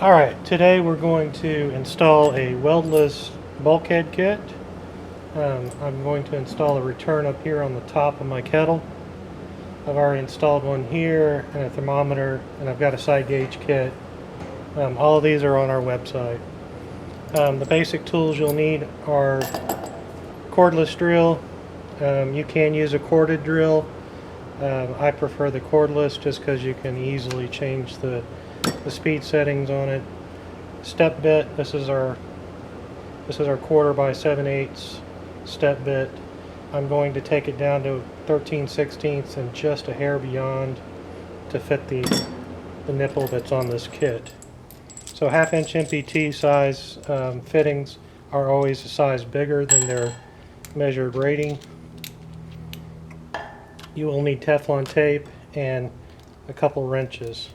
Alright, today we're going to install a weldless bulkhead kit. I'm going to install a return up here on the top of my kettle. I've already installed one here and a thermometer, and I've got a side gauge kit. All of these are on our website. The basic tools you'll need are cordless drill. You can use a corded drill. I prefer the cordless just because you can easily change the speed settings on it. Step bit. This is our 1/4 by 7/8 step bit. I'm going to take it down to 13/16 and just a hair beyond to fit the nipple that's on this kit. So 1/2 inch MPT size fittings are always a size bigger than their measured rating. You will need Teflon tape and a couple wrenches.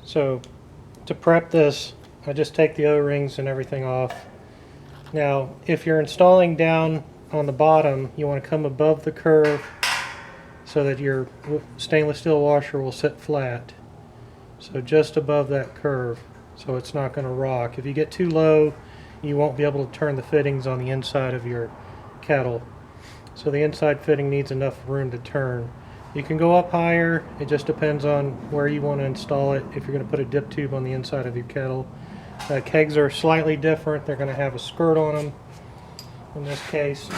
So to prep this, I just take the O-rings and everything off. Now, if you're installing down on the bottom, you want to come above the curve so that your stainless steel washer will sit flat. So just above that curve, so it's not going to rock. If you get too low, you won't be able to turn the fittings on the inside of your kettle. So the inside fitting needs enough room to turn. You can go up higher. It just depends on where you want to install it. If you're going to put a dip tube on the inside of your kettle. Kegs are slightly different. They're going to have a skirt on them. In this case,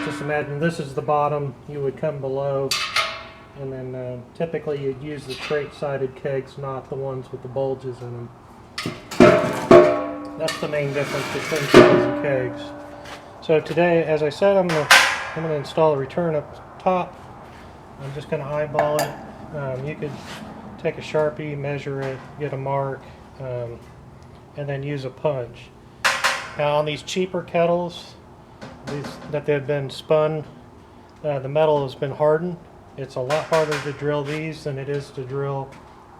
just imagine this is the bottom. You would come below, and then typically you'd use the straight-sided kegs, not the ones with the bulges in them. That's the main difference between kegs and kegs. So today, as I said, I'm going to install a return up top. I'm just going to eyeball it. You could take a Sharpie, measure it, get a mark, and then use a punch. Now on these cheaper kettles, that they've been spun, the metal has been hardened. It's a lot harder to drill these than it is to drill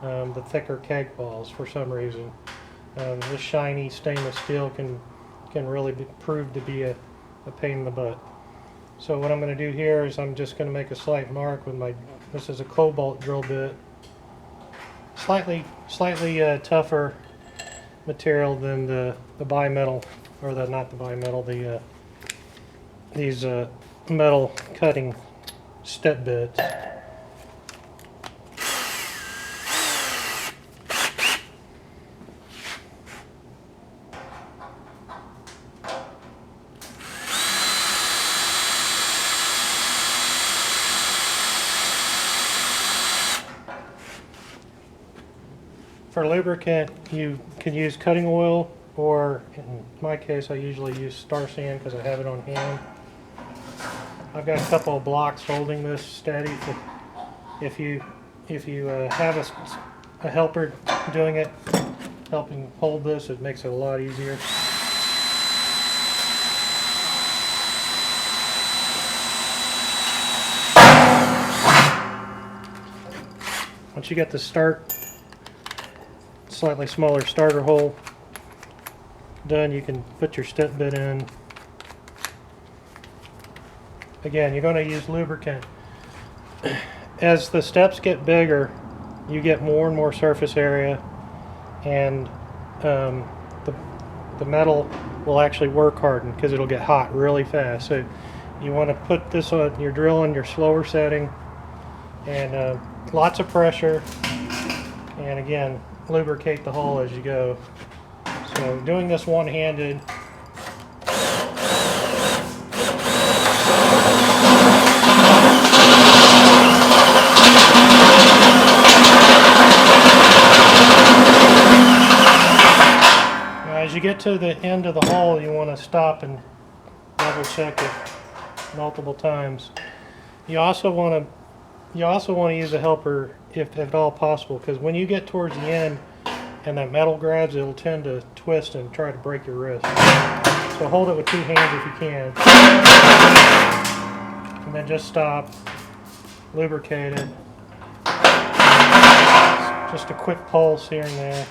the thicker keg balls for some reason. This shiny stainless steel can really prove to be a pain in the butt. So what I'm going to do here is I'm just going to make a slight mark with this is a cobalt drill bit. Slightly tougher material than the bimetal, or not the bimetal, these metal cutting step bits. For lubricant, you can use cutting oil, or in my case I usually use Star Sand because I have it on hand. I've got a couple of blocks holding this steady. If you have a helper doing it, helping hold this, it makes it a lot easier. Once you get the slightly smaller starter hole done, you can put your step bit in. Again, you're going to use lubricant. As the steps get bigger, you get more and more surface area, and the metal will actually work harden because it'll get hot really fast. So you want to put this on your drill on your slower setting, and lots of pressure, and again, lubricate the hole as you go. So doing this one-handed, now as you get to the end of the hole, you want to stop and double check it multiple times. You also want to use a helper if at all possible, because when you get towards the end and that metal grabs, it'll tend to twist and try to break your wrist. So hold it with 2 hands if you can. And then just stop, lubricate it. Just a quick pulse here and there.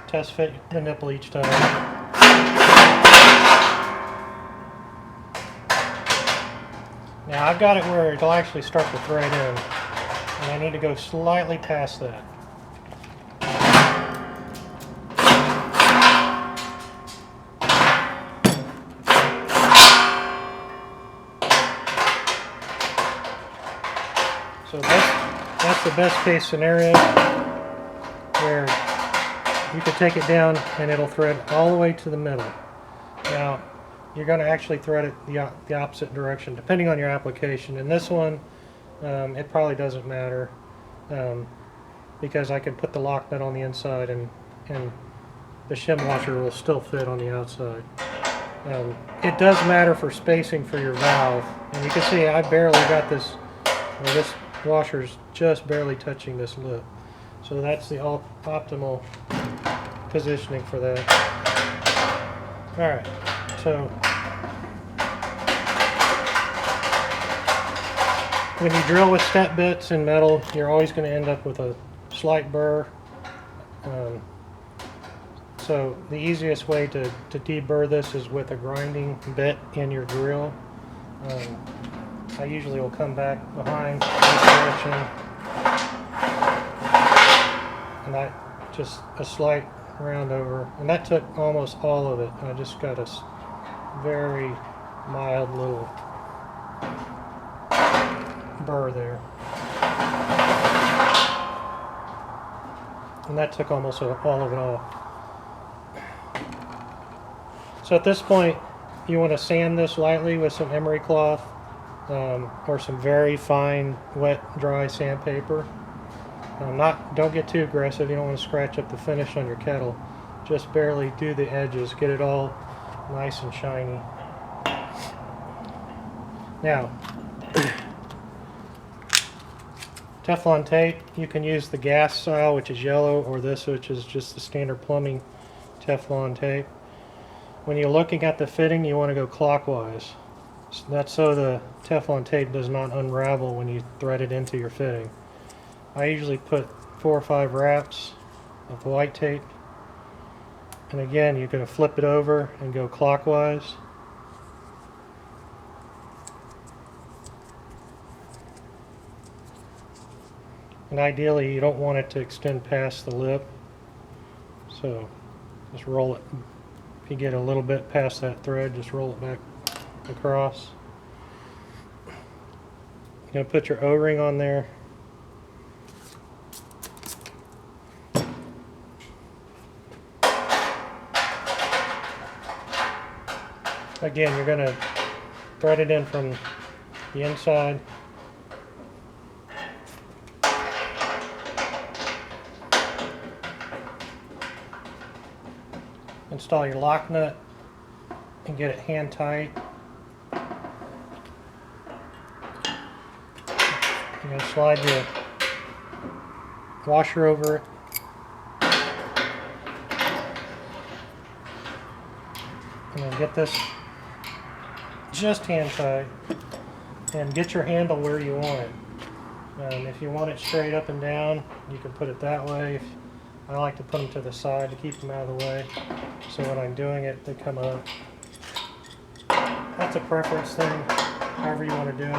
Test fit the nipple each time. Now I've got it where it'll actually start to thread in, and I need to go slightly past that. So that's the best case scenario, where you could take it down and it'll thread all the way to the middle. Now you're going to actually thread it the opposite direction depending on your application. In this one, it probably doesn't matter, because I could put the lock nut on the inside and the shim washer will still fit on the outside. It does matter for spacing for your valve, and you can see I barely got this, or this washer's just barely touching this lip. So that's the optimal positioning for that. Alright, so when you drill with step bits in metal, you're always going to end up with a slight burr. So the easiest way to deburr this is with a grinding bit in your drill. I usually will come back behind this direction, and that just a slight round over, and that took almost all of it. I just got a very mild little burr there, and that took almost all of it off. So at this point, you want to sand this lightly with some emery cloth, or some very fine wet dry sandpaper. Don't get too aggressive. You don't want to scratch up the finish on your kettle. Just barely do the edges, get it all nice and shiny. Now, Teflon tape, you can use the gas style, which is yellow, or this, which is just the standard plumbing Teflon tape. When you're looking at the fitting, you want to go clockwise. That's so the Teflon tape does not unravel when you thread it into your fitting. I usually put 4 or 5 wraps of the white tape, and again you're going to flip it over and go clockwise. And ideally you don't want it to extend past the lip, so just roll it. If you get a little bit past that thread, just roll it back across. You're going to put your O-ring on there. Again, you're going to thread it in from the inside. Install your lock nut and get it hand tight. You're going to slide your washer over it. And then get this just hand tight, and get your handle where you want it. If you want it straight up and down, you can put it that way. I like to put them to the side to keep them out of the way, so when I'm doing it, they come up. That's a preference thing, however you want to do it.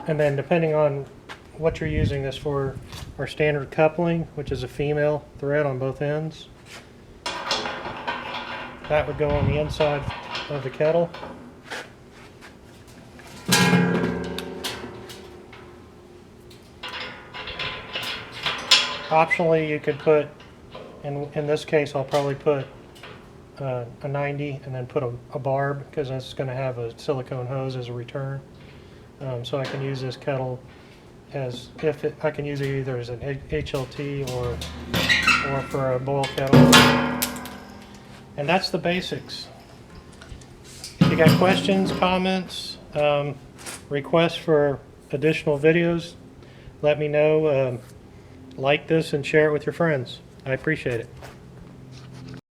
And then depending on what you're using this for, our standard coupling, which is a female thread on both ends, that would go on the inside of the kettle. Optionally, you could put, in this case I'll probably put a 90 and then put a barb, because that's going to have a silicone hose as a return. So I can use this kettle as, I can use it either as an HLT or for a boil kettle. And that's the basics. If you got questions, comments, requests for additional videos, let me know. Like this and share it with your friends. I appreciate it.